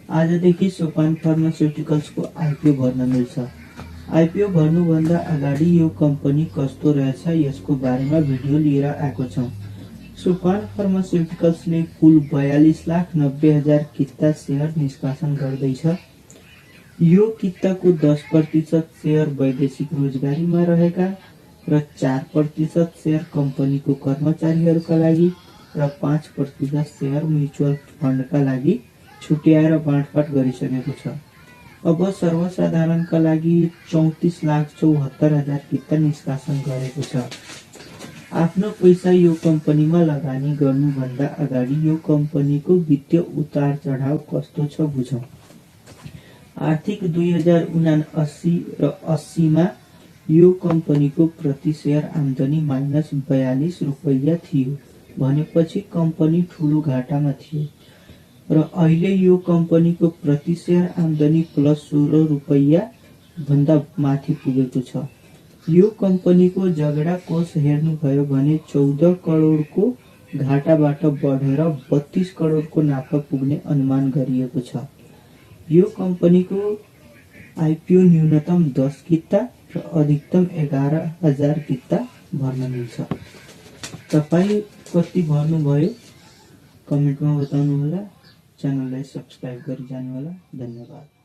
आजदेखि सोपान फार्मास्युटिकल्सको आइपिओ भर्न मिल्छ। आइपिओ भर्नुभन्दा अगाडि यो कम्पनी कस्तो रहेछ यसको बारेमा भिडियो लिएर आएको छौँ। सोपान फार्मास्युटिकल्सले कुल 42,90,000 किता सेयर निष्कासन गर्दैछ। यो किताको 10% सेयर वैदेशिक रोजगारीमा रहेका र 4% सेयर कम्पनीको कर्मचारीहरूका लागि र 5% सेयर म्युचुअल फन्डका लागि छुट्याएर बाँडफाट गरिसकेको छ। अब सर्वसाधारणका लागि 34,74,000 किता निष्कासन गरेको छ। आफ्नो पैसा यो कम्पनीमा लगानी गर्नुभन्दा अगाडि यो कम्पनीको वित्तीय उतार चढाव कस्तो छ बुझौँ। आर्थिक 2079 र 80 मा यो कम्पनीको प्रति शेयर आम्दानी -42 रुपैयाँ थियो भनेपछि कम्पनी ठूलो घाटामा थियो र अहिले यो कम्पनीको प्रति शेयर आम्दानी +16 रुपैयाँ भन्दा माथि पुगेको छ। यो कम्पनीको झगडा कोष हेर्नुभयो भने 14 करोडको घाटाबाट बढेर 32 करोडको नाफा पुग्ने अनुमान गरिएको छ। यो कम्पनीको आइपिओ न्यूनतम 10 किता र अधिकतम 11,000 किता भर्न मिल्छ। तपाईँ कति भर्नुभयो कमेन्टमा बताउनु होला। च्यानललाई सब्स्क्राइब गरी जानु होला। धन्यवाद।